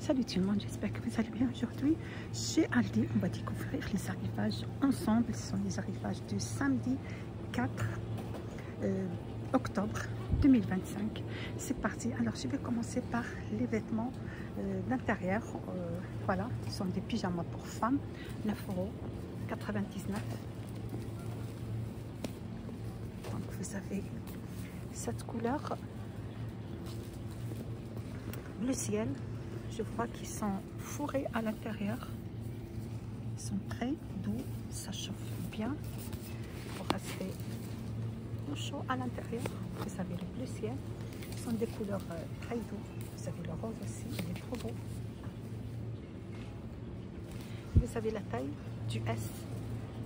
Salut tout le monde, j'espère que vous allez bien. Aujourd'hui chez Aldi, on va découvrir les arrivages ensemble. Ce sont les arrivages du samedi 4 octobre 2025. C'est parti. Alors je vais commencer par les vêtements d'intérieur. Voilà, ce sont des pyjamas pour femmes, 9,99 €. Donc vous avez cette couleur bleu ciel. Je vois qu'ils sont fourrés à l'intérieur. Ils sont très doux, ça chauffe bien pour rester au chaud à l'intérieur. Vous avez le bleu ciel. Ce sont des couleurs très doux. Vous avez le rose aussi, il est trop beau. Vous avez la taille du S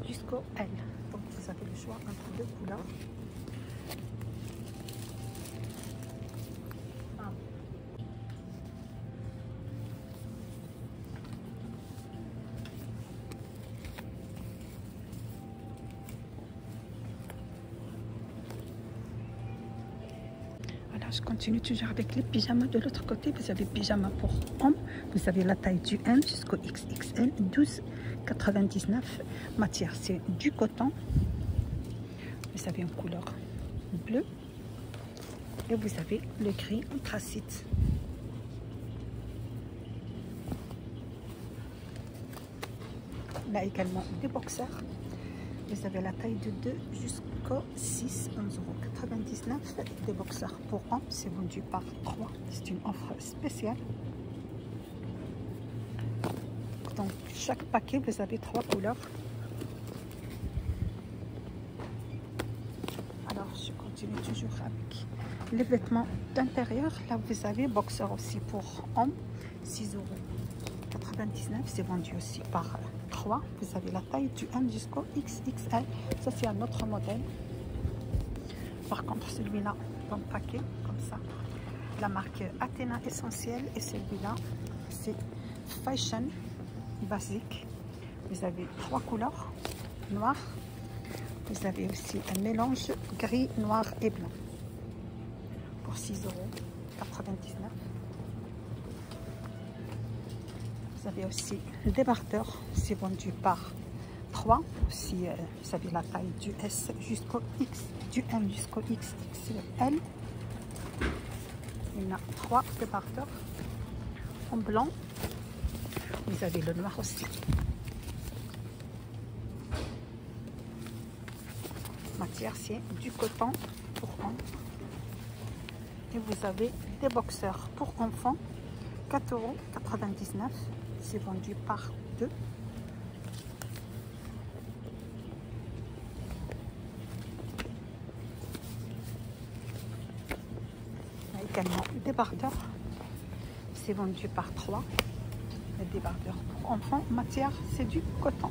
jusqu'au L. Donc vous avez le choix entre deux couleurs. Je continue toujours avec les pyjamas. De l'autre côté, vous avez pyjama pour hommes. Vous avez la taille du M jusqu'au XXL, 12,99 €. Matière, c'est du coton. Vous avez une couleur bleue. Et vous avez le gris anthracite. Là également des boxers. Vous avez la taille de 2 jusqu'au 6, 11,99 €. Des boxers pour hommes, c'est vendu par 3. C'est une offre spéciale. Donc chaque paquet, vous avez 3 couleurs. Alors je continue toujours avec les vêtements d'intérieur. Là vous avez boxers aussi pour hommes, 6,99 €. C'est vendu aussi par 3. Vous avez la taille du M jusqu'au XXL. Ça c'est un autre modèle. Par contre celui-là dans le paquet comme ça, la marque Athéna Essentiel, et celui-là c'est Fashion Basique. Vous avez 3 couleurs, noir. Vous avez aussi un mélange gris, noir et blanc pour 6,99 €. Vous avez aussi le débardeur, c'est vendu par 3. Aussi, vous avez la taille du S jusqu'au X, du M jusqu'au XXL. Il y en a 3 débardeurs en blanc. Vous avez le noir aussi. Matière, c'est du coton pour hommes. Et vous avez des boxers pour enfants, 4,99 €. C'est vendu par 2. Il y a également des débardeurs. C'est vendu par 3. Les débardeurs pour enfants, matière, c'est du coton.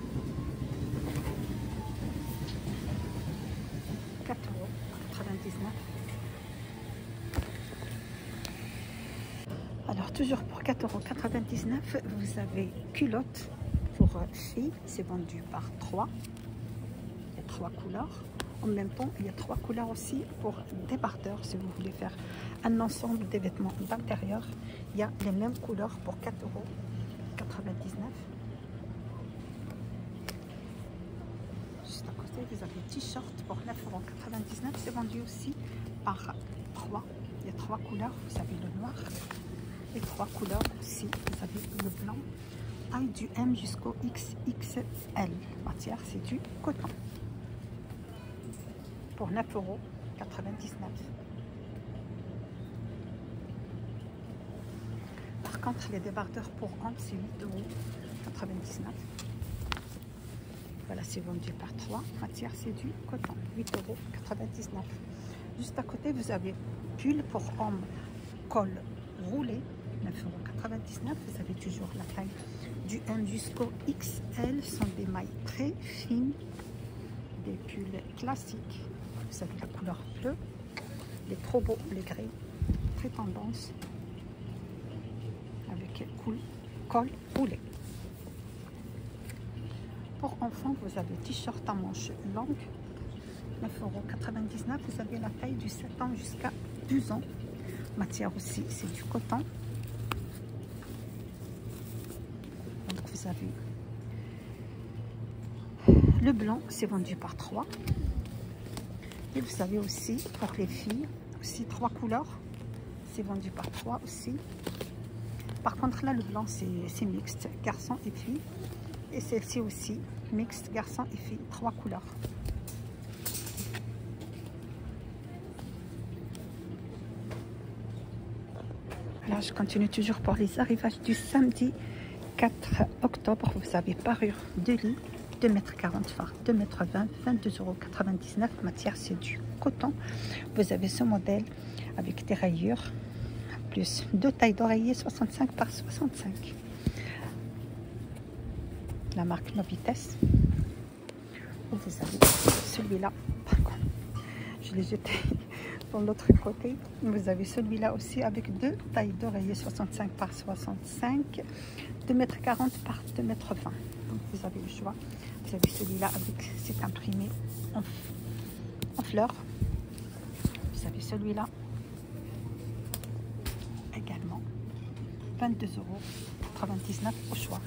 4,99 €. Alors toujours pour 4,99 €, vous avez culotte pour filles, c'est vendu par 3. Il y a 3 couleurs. En même temps, il y a 3 couleurs aussi pour débardeurs. Si vous voulez faire un ensemble des vêtements d'intérieur, il y a les mêmes couleurs pour 4,99 €. Juste à côté, vous avez t-shirt pour 9,99 €. C'est vendu aussi par 3. Il y a 3 couleurs. Vous avez le noir. Et 3 couleurs aussi. Vous avez le blanc. Taille du M jusqu'au XXL. Matière, c'est du coton. Pour 9,99 €. Par contre, les débardeurs pour hommes, c'est 8,99 €. Voilà, c'est vendu par 3. Matière, c'est du coton. 8,99 €. Juste à côté, vous avez pull pour hommes, col roulé, 9,99 €. Vous avez toujours la taille du M jusqu'au XL. Ce sont des mailles très fines, des pulls classiques. Vous avez la couleur bleue, les trop beaux, les gris, très tendance, avec col roulé. Pour enfants, vous avez t-shirt à manches longues, 9,99 €. Vous avez la taille du 7 ans jusqu'à 12 ans. Matière aussi, c'est du coton. vous avez le blanc, c'est vendu par 3. Et vous avez aussi, pour les filles, aussi 3 couleurs. C'est vendu par 3 aussi. Par contre, là, le blanc, c'est mixte, garçon et fille. Et celle-ci aussi, mixte, garçon et fille, 3 couleurs. Alors, je continue toujours pour les arrivages du samedi 4 octobre. Vous avez parure de lit, 2,40 m phare, 2,20 m, 22,99 €. Matière, c'est du coton. Vous avez ce modèle avec des rayures, plus 2 tailles d'oreiller 65 par 65. La marque Novites. Vous avez celui-là, par contre, je l'ai jeté dans l'autre côté. Vous avez celui-là aussi avec 2 tailles d'oreiller 65 par 65, 2,40 m par 2,20 m. Donc vous avez le choix. Vous avez celui-là avec, c'est imprimé en fleurs. Vous avez celui-là également, 22,99 € au choix.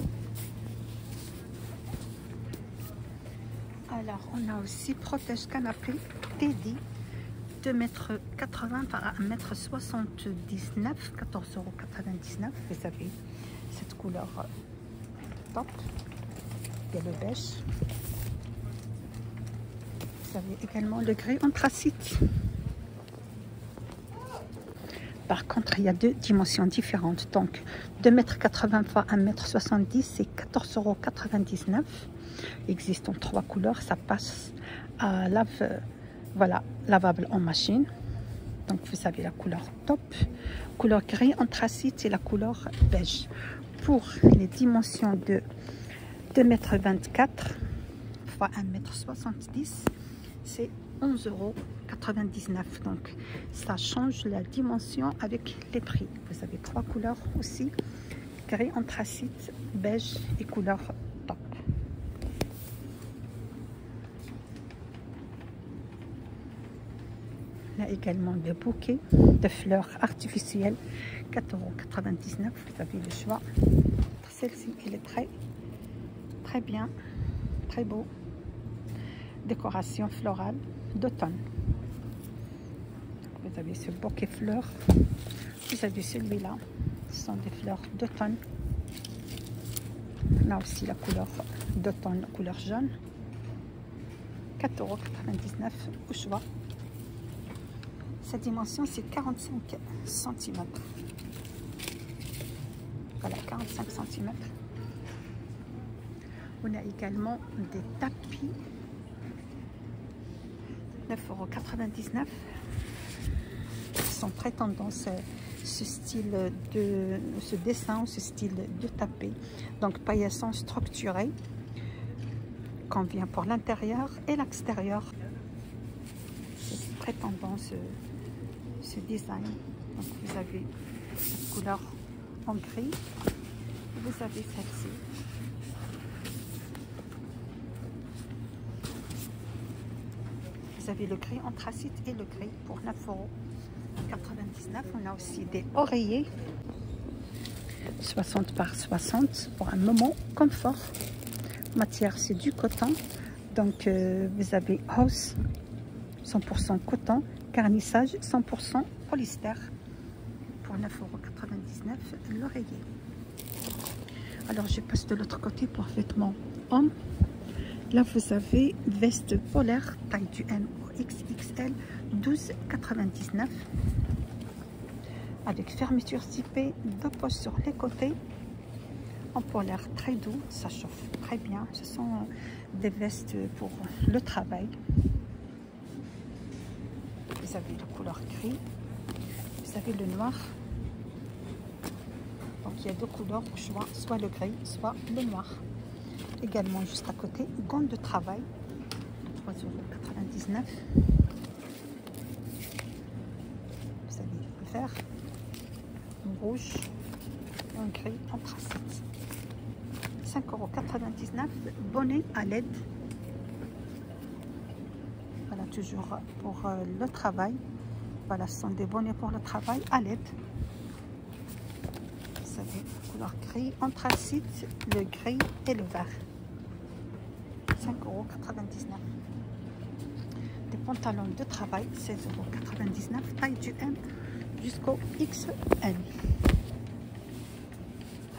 Alors on a aussi protège canapé Teddy, 2,80 m par 1,79 m, 14,99 €. Vous avez cette couleur top. Il y a le beige. Vous avez également le gris anthracite. Par contre, il y a 2 dimensions différentes. Donc 2,80 m par 1,70 m, c'est 14,99 €. Il existe en 3 couleurs. Ça passe à voilà, lavable en machine. Donc vous avez la couleur top, couleur gris anthracite et la couleur beige. Pour les dimensions de 2,24 m fois 1,70 m, c'est 11,99 €. Donc ça change la dimension avec les prix. Vous avez 3 couleurs aussi, gris anthracite, beige et couleur top. Il y a également des bouquets de fleurs artificielles, 4,99 €. Vous avez le choix. Celle-ci, elle est très bien, très beau. Décoration florale d'automne. Vous avez ce bouquet fleurs. Vous avez celui-là. Ce sont des fleurs d'automne. Là aussi la couleur d'automne, couleur jaune. 4,99 € au choix. Sa dimension, c'est 45 cm. Voilà, 45 cm. On a également des tapis. 9,99 €. Ils sont très tendance, ce style de ce dessin ou ce style de tapis. Donc paillasson structuré. Convient pour l'intérieur et l'extérieur. C'est très tendance ce design. Donc vous avez cette couleur en gris. Vous avez celle-ci. Vous avez le gris anthracite et le gris pour 9,99 €. On a aussi des oreillers 60 par 60 pour un moment confort. Matière, c'est du coton. Donc vous avez hausse 100% coton, garnissage 100% polyester pour 9,99 € l'oreiller. Alors je passe de l'autre côté pour vêtements hommes. Là vous avez veste polaire taille du M au XXL, 12,99 € avec fermeture zippée, 2 poches sur les côtés, en polaire très doux, ça chauffe très bien. Ce sont des vestes pour le travail. Vous avez la couleur gris, vous avez le noir. Donc il y a 2 couleurs au choix, soit le gris, soit le noir. Également juste à côté, gants de travail, 3,99 €. Vous avez le vert, un rouge et un gris anthracite. 5,99 €. Bonnet à LED. Voilà, toujours pour le travail. Voilà, ce sont des bonnets pour le travail à LED. Vous savez, couleur gris, anthracite, le gris et le vert. 5,99 €. Des pantalons de travail, 16,99 €, taille du M jusqu'au XL.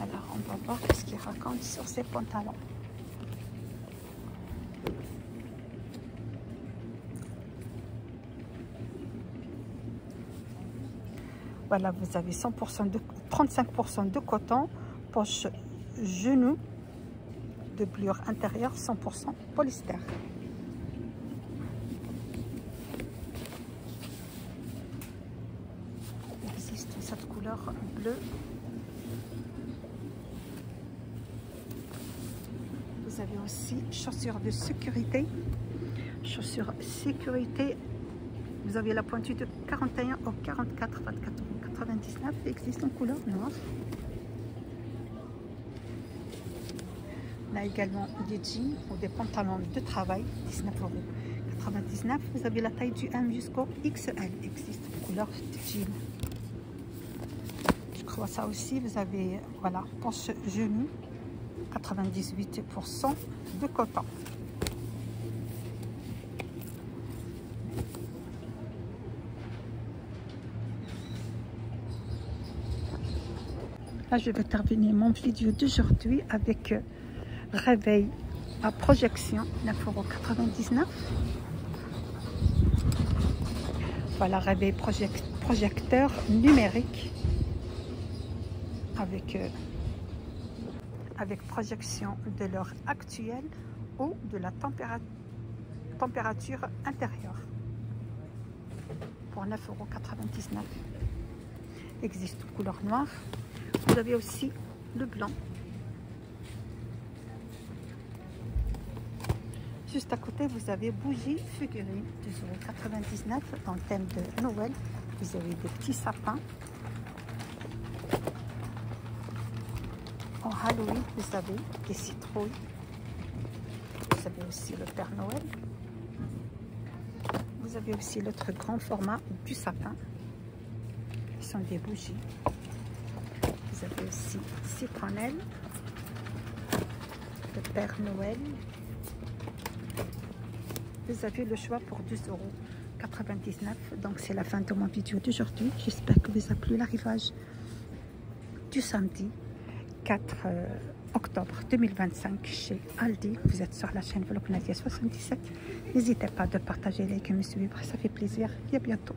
Alors, on va voir ce qu'il raconte sur ces pantalons. Voilà, vous avez 35% de coton, poche genou, de blure intérieure, 100% polyester. Il existe cette couleur bleue. Vous avez aussi chaussures de sécurité. Chaussures sécurité. Vous avez la pointue de 41 au 44, 24,99 €. Il existe en couleur noire. Là également des jeans ou des pantalons de travail, 19,99 €. Vous avez la taille du M jusqu'au XL. Il existe en couleur de jean. Je crois ça aussi. Vous avez, voilà, poche genou, 98% de coton. Là, je vais terminer mon vidéo d'aujourd'hui avec réveil à projection, 9,99 €. Voilà, réveil projecteur numérique avec projection de l'heure actuelle ou de la température intérieure pour 9,99 €. Existe couleur noire. Vous avez aussi le blanc. Juste à côté, vous avez bougie figurine, 2,99 € dans le thème de Noël. Vous avez des petits sapins. En Halloween, vous avez des citrouilles. Vous avez aussi le Père Noël. Vous avez aussi l'autre grand format du sapin. Ce sont des bougies. Vous avez aussi citronnelle, le Père Noël. Vous avez le choix pour 2,99 €. Donc c'est la fin de mon vidéo d'aujourd'hui. J'espère que vous a plu l'arrivage du samedi 4 octobre 2025 chez Aldi. Vous êtes sur la chaîne Vlog Nadia 77. N'hésitez pas de partager, liker et me suivre. Ça fait plaisir. Et à bientôt.